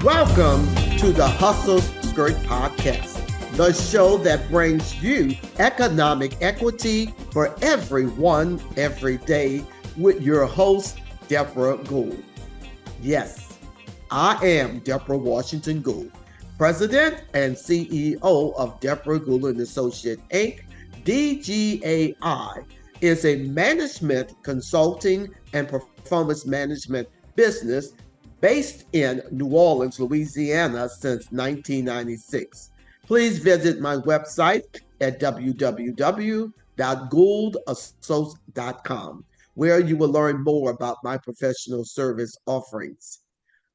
Welcome to the Hustle Skirt Podcast, the show that brings you economic equity for everyone every day with your host, Debra Gould. Yes, I am Debra Washington Gould, President and CEO of Debra Gould and Associate Inc. DGAI is a management consulting and performance management business based in New Orleans, Louisiana since 1996. Please visit my website at www.gouldassociates.com, where you will learn more about my professional service offerings.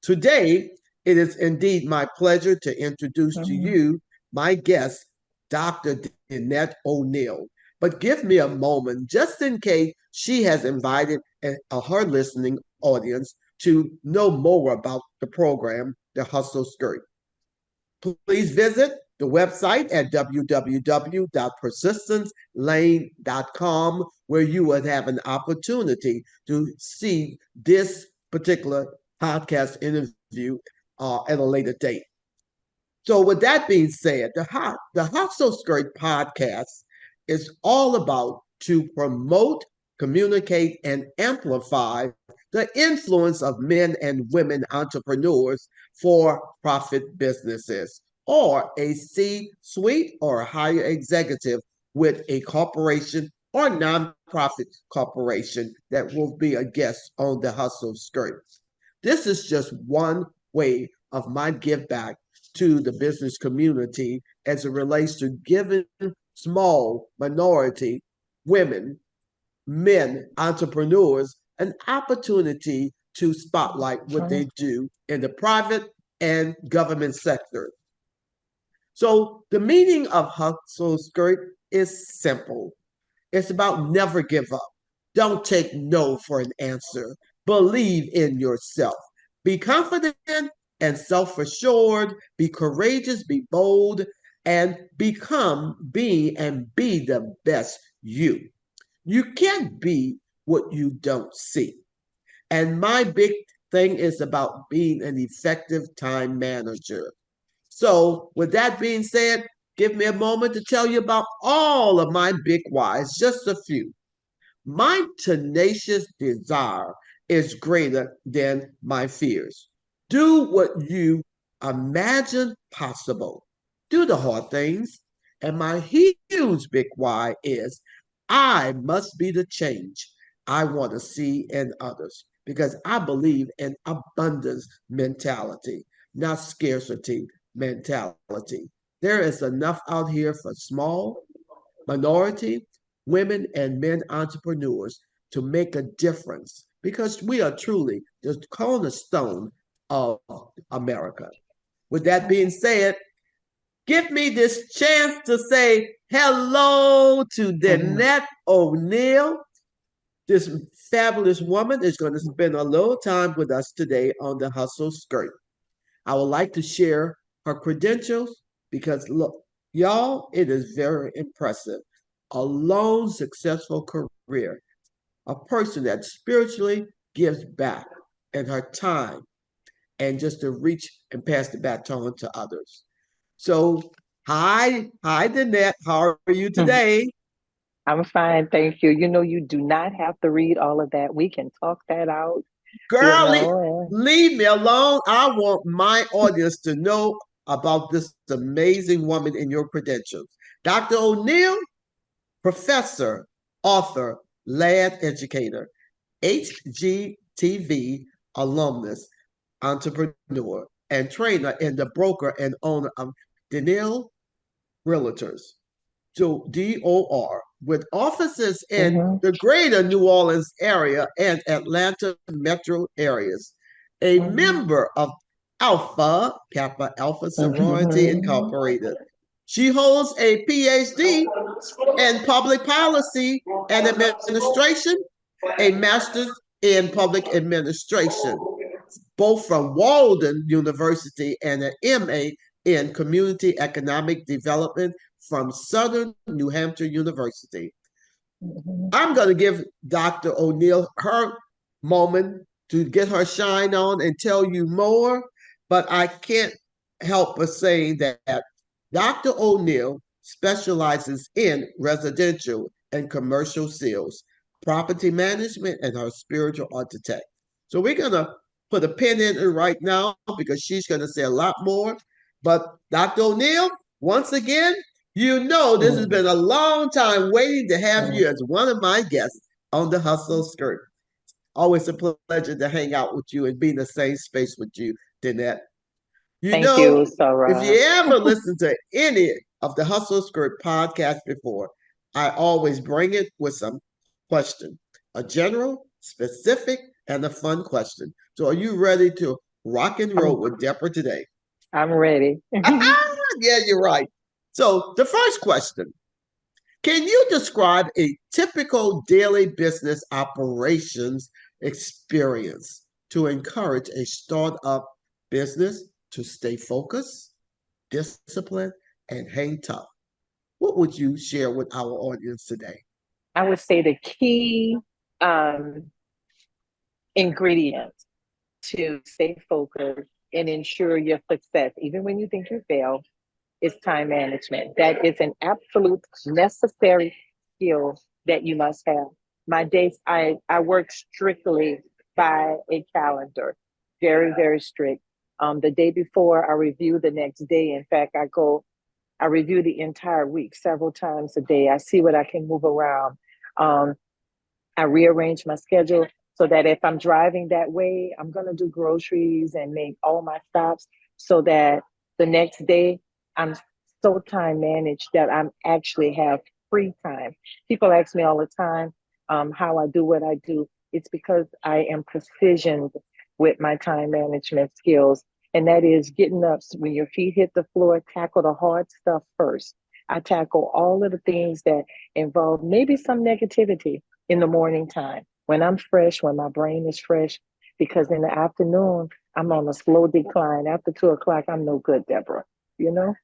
Today, it is indeed my pleasure to introduce to you my guest, Dr. Danette O'Neal. But give me a moment, just in case she has invited her listening audience to know more about the program, the Hustle Skirt. Please visit the website at www.persistencelane.com, where you would have an opportunity to see this particular podcast interview at a later date. So with that being said, the Hustle Skirt podcast is all about to promote, communicate, and amplify the influence of men and women entrepreneurs for profit businesses, or a C-suite or higher executive with a corporation or nonprofit corporation that will be a guest on the Hustle Skirt. This is just one way of my give back to the business community as it relates to giving small minority women, men, entrepreneurs an opportunity to spotlight what they do in the private and government sector. So the meaning of Hustle Skirt is simple. It's about never give up. Don't take no for an answer. Believe in yourself. Be confident and self-assured. Be courageous, be bold, and be the best you. You can't be what you don't see. And my big thing is about being an effective time manager. So, with that being said, give me a moment to tell you about all of my big whys, just a few. My tenacious desire is greater than my fears. Do what you imagine possible. Do the hard things. And my huge big why is I must be the change I want to see in others because I believe in abundance mentality, not scarcity mentality. There is enough out here for small, minority, women, and men entrepreneurs to make a difference because we are truly the cornerstone of America. With that being said, give me this chance to say hello to Danette O'Neal. This fabulous woman is going to spend a little time with us today on the Hustle Skirt. I would like to share her credentials because, look, y'all, it is very impressive. A long, successful career, a person that spiritually gives back in her time and just to reach and pass the baton to others. So, hi, Danette. How are you today? I'm fine, thank you. You do not have to read all of that. We can talk that out, you Girl, know. leave me alone. I want my audience to know about this amazing woman in your credentials. Dr. O'Neal, professor, author, lad educator, HGTV alumnus, entrepreneur, and trainer and the broker and owner of O'Neal Realtors, so DOR, with offices in the greater New Orleans area and Atlanta metro areas. A member of Alpha Kappa Alpha Sorority Incorporated. She holds a PhD in public policy and administration, a master's in public administration, both from Walden University and an MA in community economic development from Southern New Hampshire University. I'm going to give Dr. O'Neal her moment to get her shine on and tell you more. but I can't help but saying that Dr. O'Neal specializes in residential and commercial sales, property management, and her spiritual architect. So we're going to put a pin in it right now because she's going to say a lot more. But Dr. O'Neal, once again, you know this has been a long time waiting to have you as one of my guests on the Hustle Skirt. Always a pleasure to hang out with you and be in the same space with you, Danette. You Thank know, you, if you Sarah. ever listen to any of the Hustle Skirt podcast before, I always bring it with some question, a general, specific, and a fun question. So are you ready to rock and roll with Debra today? I'm ready. Yeah, you're right. So the first question, can you describe a typical daily business operations experience to encourage a startup business to stay focused, disciplined, and hang tough? What would you share with our audience today? I would say the key um, ingredient to stay focused and ensure your success, even when you think you fail, is time management. That is an absolute necessary skill that you must have. My days, I work strictly by a calendar, very, very strict. The day before, I review the next day. In fact, I review the entire week several times a day. I see what I can move around. Um, I rearrange my schedule so that if I'm driving that way, I'm going to do groceries and make all my stops so that the next day I'm so time managed that I'm actually have free time. People ask me all the time how I do what I do. It's because I am precision with my time management skills. And that is getting up when your feet hit the floor, tackle the hard stuff first. I tackle all of the things that involve maybe some negativity in the morning time when I'm fresh, when my brain is fresh, because in the afternoon, I'm on a slow decline. After 2 o'clock, I'm no good, Debra, you know?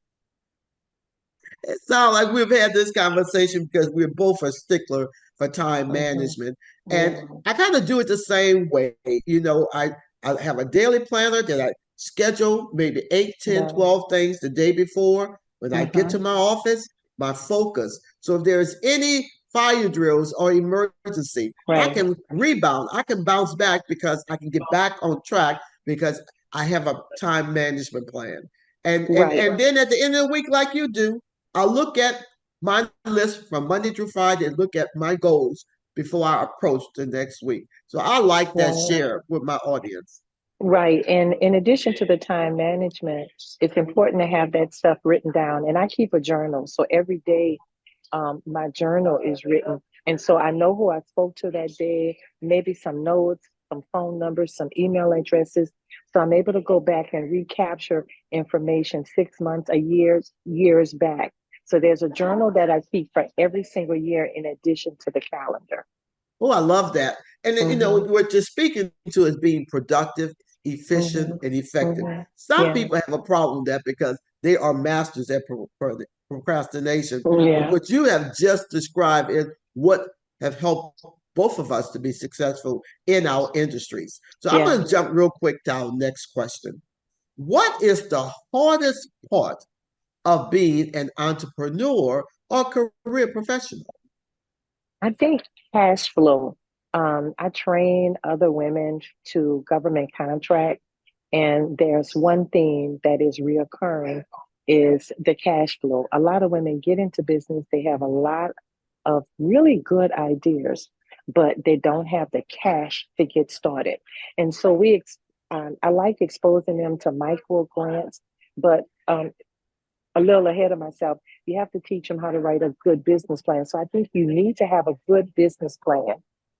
It sounds like we've had this conversation because we're both a stickler for time Mm-hmm. management. And Yeah. I kind of do it the same way. I have a daily planner that I schedule maybe 8, 10, Yeah. 12 things the day before. When I get Mm-hmm. to my office, my focus. So if there's any fire drills or emergency, I Right. can rebound. I can bounce back because I can get back on track because I have a time management plan. Right. And then at the end of the week, like you do, I'll look at my list from Monday through Friday and look at my goals before I approach the next week. So I like that Right. share with my audience. Right. And in addition to the time management, it's important to have that stuff written down. And I keep a journal. So every day, my journal is written. And so I know who I spoke to that day, maybe some notes, some phone numbers, some email addresses. So I'm able to go back and recapture information 6 months, a year, years back. So there's a journal that I keep for every single year in addition to the calendar. Oh, I love that. And you know, Mm-hmm. what you're speaking to is being productive, efficient, Mm-hmm. and effective. Mm-hmm. Some Yeah. people have a problem with that because they are masters at procrastination. But Yeah. what you have just described is what have helped both of us to be successful in our industries. So I'm Yeah. going to jump real quick to our next question. What is the hardest part of being an entrepreneur or career professional? I think cash flow. I train other women to government contract, and there's one theme that is reoccurring is the cash flow. A lot of women get into business, they have a lot of really good ideas, but they don't have the cash to get started. And so I like exposing them to micro grants, but a little ahead of myself. You have to teach them how to write a good business plan. So I think you need to have a good business plan,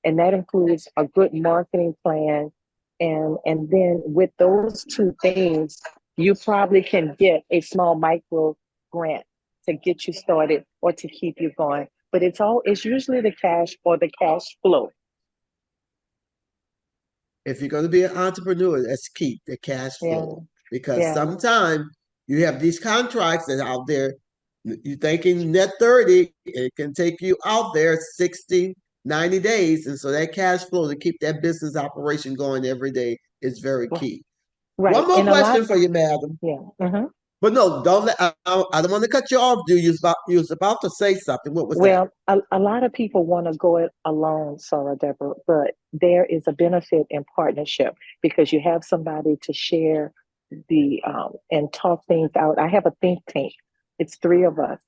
and that includes a good marketing plan. And then with those two things, you probably can get a small micro grant to get you started or to keep you going. But it's usually the cash or the cash flow. If you're going to be an entrepreneur, let's keep the cash Yeah, flow because yeah, sometimes you have these contracts that out there, you're thinking net 30, it can take you out there 60, 90 days. And so that cash flow to keep that business operation going every day is very key. Right. One more And a lot, question for you, madam. yeah. Mhm. But no, don't let. I don't want to cut you off. You was about to say something. What was that? Well, a lot of people want to go it alone, Sarah Deborah, but there is a benefit in partnership because you have somebody to share the and talk things out. I have a think tank. It's three of us,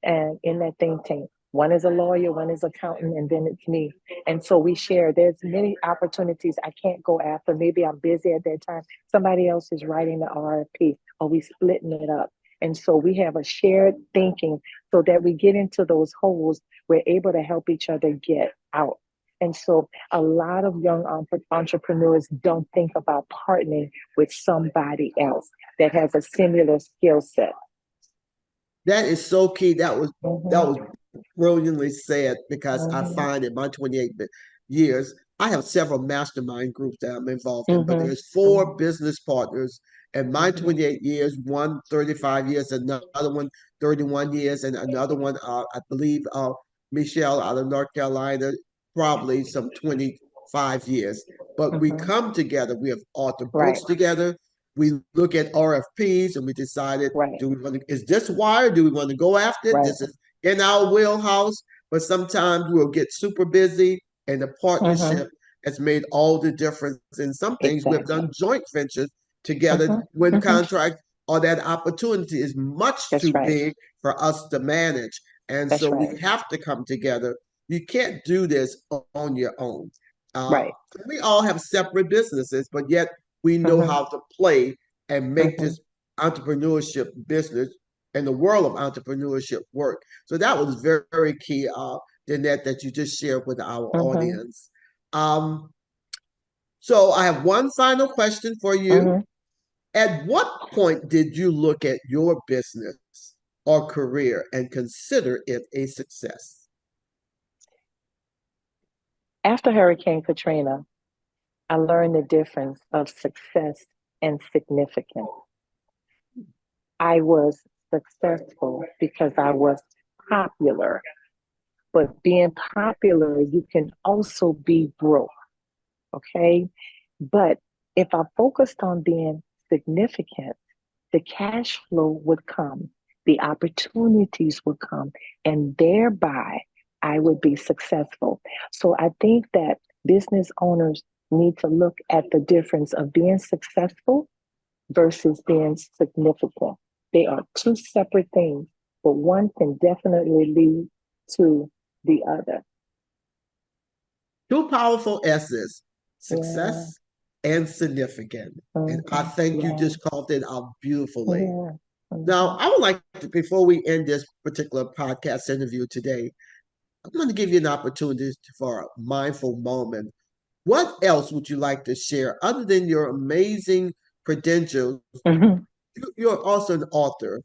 and in that think tank, one is a lawyer, one is accountant, and then it's me. And so we share. There's many opportunities I can't go after. Maybe I'm busy at that time. Somebody else is writing the RFP, or we splitting it up. And so we have a shared thinking so that we get into those holes, we're able to help each other get out. And so a lot of young entrepreneurs don't think about partnering with somebody else that has a similar skill set. That is so key. That was Mm-hmm. brilliantly said because I Mm-hmm. find in my 28 years, I have several mastermind groups that I'm involved in, but Mm-hmm. there's four business partners in my Mm-hmm. 28 years, one 35 years, another one 31 years, and another one, I believe, Michelle out of North Carolina, probably some 25 years. But we Mm-hmm. come together, we have authored Right, books together, we look at RFPs and we decided, right, is this wire? Do we want to go after it? right. This is in our wheelhouse, but sometimes we'll get super busy and the Mm-hmm. partnership has made all the difference. In some things, we've Exactly. done joint ventures together Mm-hmm. when Mm-hmm. contract or that opportunity is much That's too right. big for us to manage. And That's so we right. have to come together. You can't do this on your own. Uh, Right. we all have separate businesses, but yet we know Mm-hmm. how to play and make Mm-hmm. this entrepreneurship business and the world of entrepreneurship work. So that was very, very key, Danette, that you just shared with our Mm-hmm. audience. Um, so I have one final question for you. Mm-hmm. At what point did you look at your business or career and consider it a success? After Hurricane Katrina, I learned the difference of success and significance. I was successful because I was popular, but being popular, you can also be broke. Okay. But if I focused on being significant, the cash flow would come, the opportunities would come, and thereby I would be successful. So I think that business owners need to look at the difference of being successful versus being significant. They are two separate things, but one can definitely lead to the other. Two powerful S's, Yeah. success and significant. And I Mm-hmm. think you Yeah. just called it out beautifully. Yeah. Now, Mm-hmm. I would like to, before we end this particular podcast interview today, I'm going to give you an opportunity for a mindful moment. What else would you like to share other than your amazing credentials? Mm-hmm. You're also an author.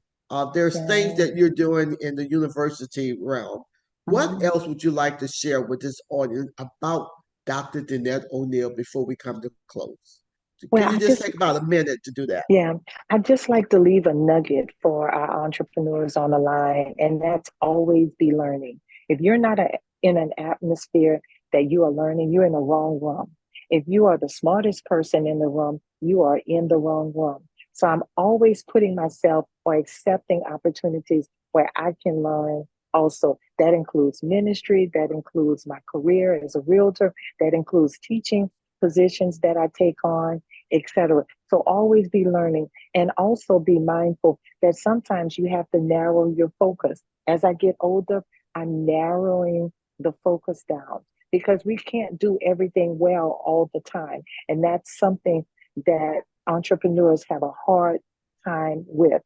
There's things Yeah. that you're doing in the university realm. What Mm-hmm. else would you like to share with this audience about Dr. Danette O'Neal before we come to close? Well, Can you just take about a minute to do that? yeah, I just like to leave a nugget for our entrepreneurs on the line, and that's always be learning. If you're not in an atmosphere that you are learning, you're in the wrong room. If you are the smartest person in the room, you are in the wrong room. So I'm always putting myself or accepting opportunities where I can learn also. That includes ministry, that includes my career as a realtor, that includes teaching positions that I take on, etc. So always be learning and also be mindful that sometimes you have to narrow your focus. As I get older, I'm narrowing the focus down because we can't do everything well all the time. And that's something that entrepreneurs have a hard time with.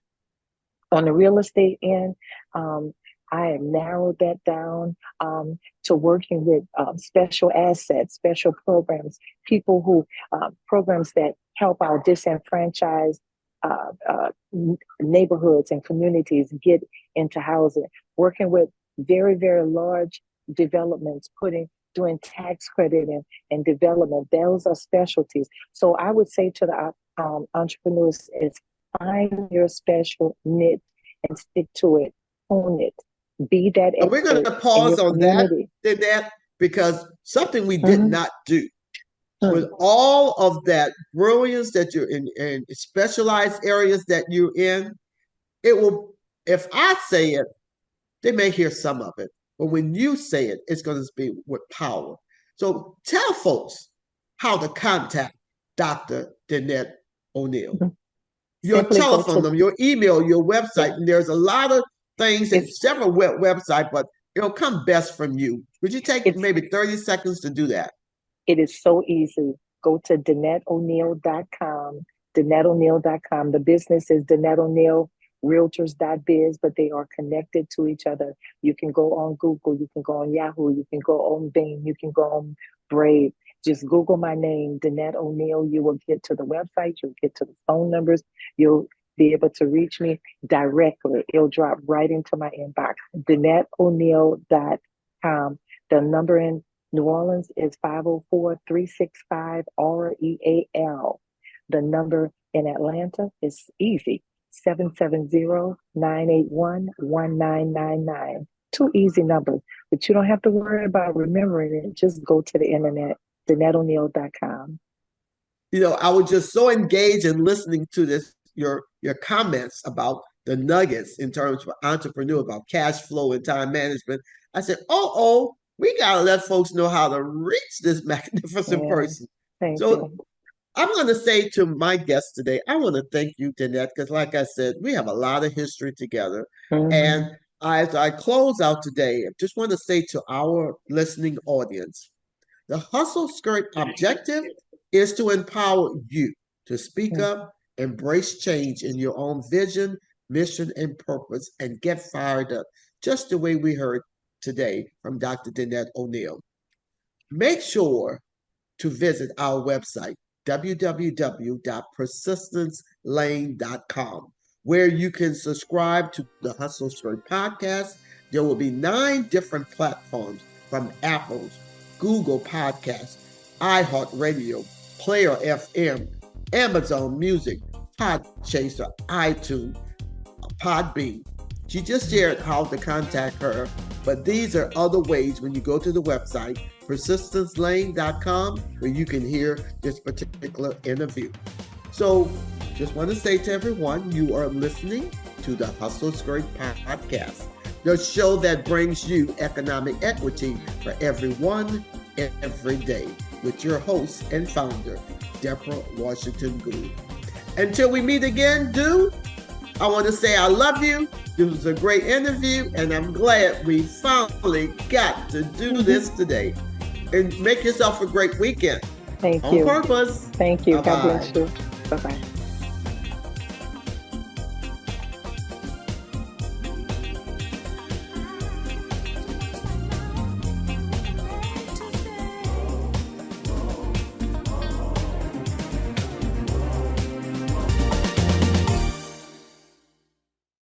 On the real estate end, um, I have narrowed that down to working with special assets, special programs, people who programs that help our disenfranchised neighborhoods and communities get into housing, working with very, very large developments, doing tax credit and development. Those are specialties. So I would say to the entrepreneurs is find your special niche and stick to it, own it, be that And we're going expert to in your pause on that, community. Danette, because something we did Mm-hmm. not do with all of that brilliance that you're in specialized areas that you're in, it will, if I say it, they may hear some of it, but when you say it, it's going to be with power. So tell folks how to contact Dr. Danette O'Neal. Your Simply go telephone number, your email, your website, and there's a lot of things and several websites, but it'll come best from you. Would you take maybe 30 seconds to do that? It is so easy. Go to DanetteO'Neal.com, DanetteO'Neal.com. The business is Danette O'Neal Realtors.biz, but they are connected to each other. You can go on Google, you can go on Yahoo, you can go on Bing, you can go on Brave. Just Google my name, Danette O'Neal. You will get to the website, you'll get to the phone numbers, you'll be able to reach me directly. It'll drop right into my inbox. DanetteO'Neal.com. The number in New Orleans is 504-365-REAL. The number in Atlanta is easy, 770-981-1999. Two easy numbers, but you don't have to worry about remembering it. Just go to the internet, DanetteO'Neal.com. You know, I was just so engaged in listening to this, your comments about the nuggets in terms of entrepreneur, about cash flow and time management. I said, we got to let folks know how to reach this magnificent person. Thank you. I'm going to say to my guest today, I want to thank you, Danette, because like I said, we have a lot of history together. And as I close out today, I just want to say to our listening audience, the Hustle Skirt objective is to empower you to speak up, embrace change in your own vision, mission, and purpose, and get fired up, just the way we heard today from Dr. Danette O'Neal. Make sure to visit our website, www.persistencelane.com, where you can subscribe to the Hustle Skirt podcast. There will be 9 different platforms, from Apple, Google Podcasts, iHeartRadio, Player FM, Amazon Music, Podchaser, iTunes, Podbean. She just shared how to contact her, but these are other ways when you go to the website, persistencelane.com, where you can hear this particular interview. So just want to say to everyone, you are listening to the Hustle Skirt podcast, the show that brings you economic equity for everyone, every day, with your host and founder, Debra Washington Gould. Until we meet again, I want to say I love you. This was a great interview, and I'm glad we finally got to do this today. And make yourself a great weekend. Thank you. On purpose. Thank you. Bye-bye. God bless you. Bye-bye.